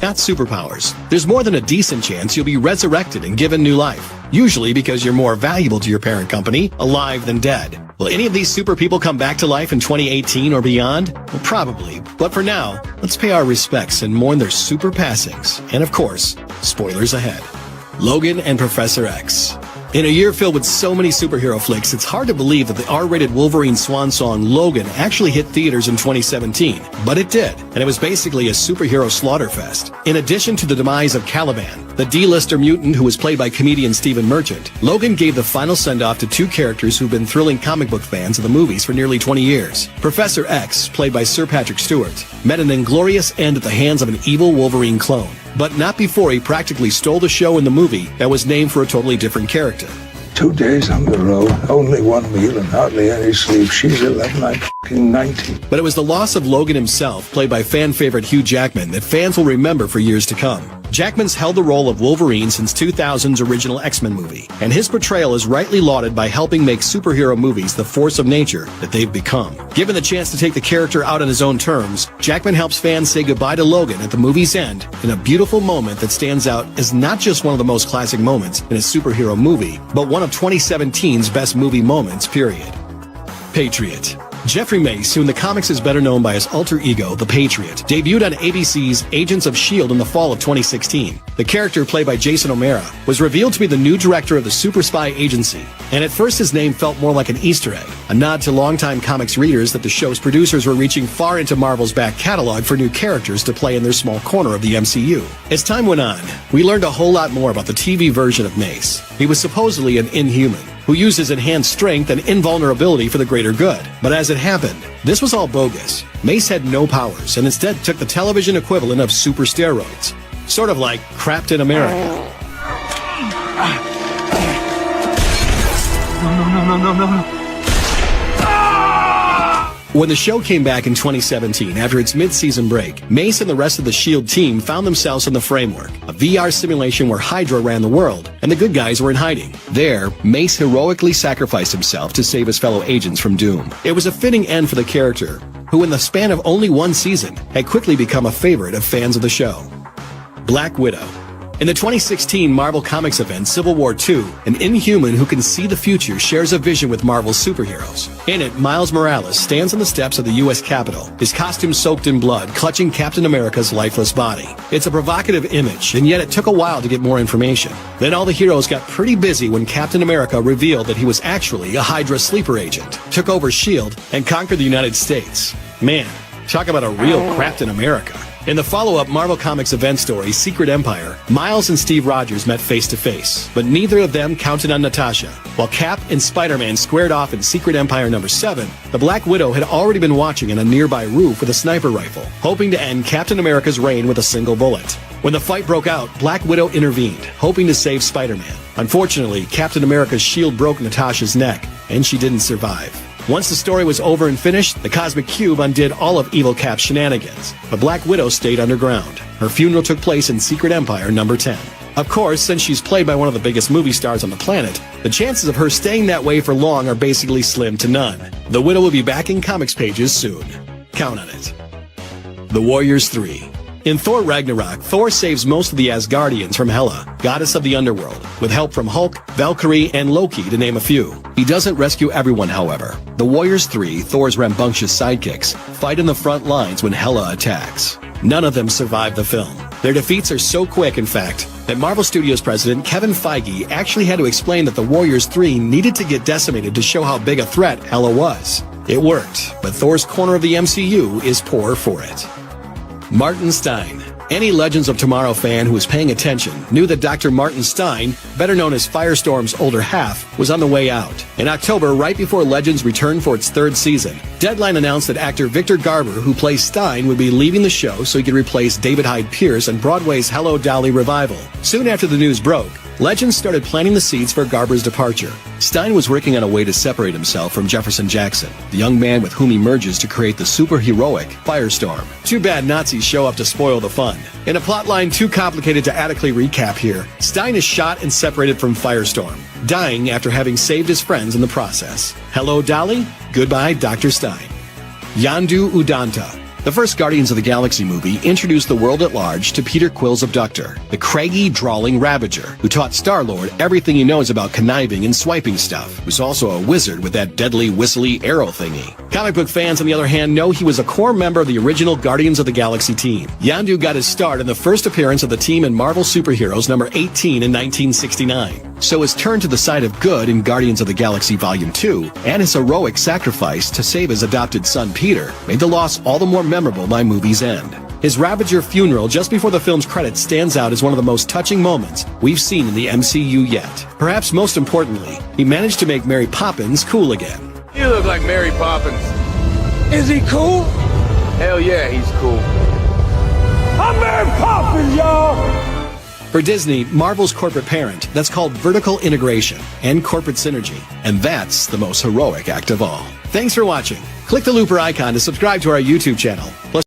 not superpowers. There's more than a decent chance you'll be resurrected and given new life, usually because you're more valuable to your parent company, alive than dead. Will any of these super people come back to life in 2018 or beyond? Well, probably. But for now, let's pay our respects and mourn their super passings. And of course, spoilers ahead. Logan and Professor X. In a year filled with so many superhero flicks, it's hard to believe that the R-rated Wolverine swan song Logan actually hit theaters in 2017. But it did, and it was basically a superhero slaughterfest. In addition to the demise of Caliban, the D-lister mutant who was played by comedian Stephen Merchant, Logan gave the final send-off to two characters who've been thrilling comic book fans of the movies for nearly 20 years. Professor X, played by Sir Patrick Stewart, met an inglorious end at the hands of an evil Wolverine clone. But not before he practically stole the show in the movie that was named for a totally different character. 2 days on the road, only one meal and hardly any sleep. She's 11, I'm f***ing 90. But it was the loss of Logan himself, played by fan favorite Hugh Jackman, that fans will remember for years to come. Jackman's held the role of Wolverine since 2000's original X-Men movie, and his portrayal is rightly lauded by helping make superhero movies the force of nature that they've become. Given the chance to take the character out on his own terms, Jackman helps fans say goodbye to Logan at the movie's end in a beautiful moment that stands out as not just one of the most classic moments in a superhero movie, but one of 2017's best movie moments, period. Patriot. Jeffrey Mace, who in the comics is better known by his alter ego, the Patriot, debuted on ABC's Agents of S.H.I.E.L.D. in the fall of 2016. The character, played by Jason O'Mara, was revealed to be the new director of the super spy agency, and at first his name felt more like an Easter egg, a nod to longtime comics readers that the show's producers were reaching far into Marvel's back catalog for new characters to play in their small corner of the MCU. As time went on, we learned a whole lot more about the TV version of Mace. He was supposedly an Inhuman, who used his enhanced strength and invulnerability for the greater good. But as it happened, this was all bogus. Mace had no powers and instead took the television equivalent of super steroids. Sort of like Captain America. No. When the show came back in 2017, after its mid-season break, Mace and the rest of the S.H.I.E.L.D. team found themselves in the Framework, a VR simulation where Hydra ran the world, and the good guys were in hiding. There, Mace heroically sacrificed himself to save his fellow agents from doom. It was a fitting end for the character, who in the span of only one season, had quickly become a favorite of fans of the show. Black Widow. In the 2016 Marvel Comics event Civil War II, an Inhuman who can see the future shares a vision with Marvel's superheroes. In it, Miles Morales stands on the steps of the U.S. Capitol, his costume soaked in blood, clutching Captain America's lifeless body. It's a provocative image, and yet it took a while to get more information. Then all the heroes got pretty busy when Captain America revealed that he was actually a Hydra sleeper agent, took over S.H.I.E.L.D., and conquered the United States. Man, talk about a real Captain America. In the follow-up Marvel Comics event story, Secret Empire, Miles and Steve Rogers met face-to-face, but neither of them counted on Natasha. While Cap and Spider-Man squared off in Secret Empire number 7, the Black Widow had already been watching on a nearby roof with a sniper rifle, hoping to end Captain America's reign with a single bullet. When the fight broke out, Black Widow intervened, hoping to save Spider-Man. Unfortunately, Captain America's shield broke Natasha's neck, and she didn't survive. Once the story was over and finished, the Cosmic Cube undid all of Evil Cap's shenanigans, but Black Widow stayed underground. Her funeral took place in Secret Empire number 10. Of course, since she's played by one of the biggest movie stars on the planet, the chances of her staying that way for long are basically slim to none. The Widow will be back in comics pages soon. Count on it. The Warriors 3. In Thor Ragnarok, Thor saves most of the Asgardians from Hela, goddess of the underworld, with help from Hulk, Valkyrie, and Loki, to name a few. He doesn't rescue everyone, however. The Warriors 3, Thor's rambunctious sidekicks, fight in the front lines when Hela attacks. None of them survive the film. Their defeats are so quick, in fact, that Marvel Studios president Kevin Feige actually had to explain that the Warriors 3 needed to get decimated to show how big a threat Hela was. It worked, but Thor's corner of the MCU is poor for it. Martin Stein. Any Legends of Tomorrow fan who was paying attention knew that Dr. Martin Stein, better known as Firestorm's older half, was on the way out. In October, right before Legends returned for its 3rd season, Deadline announced that actor Victor Garber, who plays Stein, would be leaving the show so he could replace David Hyde Pierce on Broadway's Hello, Dolly revival. Soon after the news broke, Legends started planting the seeds for Garber's departure. Stein was working on a way to separate himself from Jefferson Jackson, the young man with whom he merges to create the superheroic Firestorm. Too bad Nazis show up to spoil the fun. In a plotline too complicated to adequately recap here, Stein is shot and separated from Firestorm, dying after having saved his friends in the process. Hello, Dolly. Goodbye, Dr. Stein. Yondu Udanta. The first Guardians of the Galaxy movie introduced the world at large to Peter Quill's abductor, the craggy, drawling Ravager, who taught Star-Lord everything he knows about conniving and swiping stuff, who's also a wizard with that deadly, whistly arrow thingy. Comic book fans, on the other hand, know he was a core member of the original Guardians of the Galaxy team. Yondu got his start in the first appearance of the team in Marvel Superheroes number 18 in 1969. So his turn to the side of good in Guardians of the Galaxy Volume 2, and his heroic sacrifice to save his adopted son Peter, made the loss all the more memorable by movie's end. His Ravager funeral just before the film's credits stands out as one of the most touching moments we've seen in the MCU yet. Perhaps most importantly, he managed to make Mary Poppins cool again. You look like Mary Poppins. Is he cool? Hell yeah, he's cool. I'm Mary Poppins, y'all! For Disney, Marvel's corporate parent, that's called vertical integration and corporate synergy. And that's the most heroic act of all. Thanks for watching. Click the looper icon to subscribe to our YouTube channel. Plus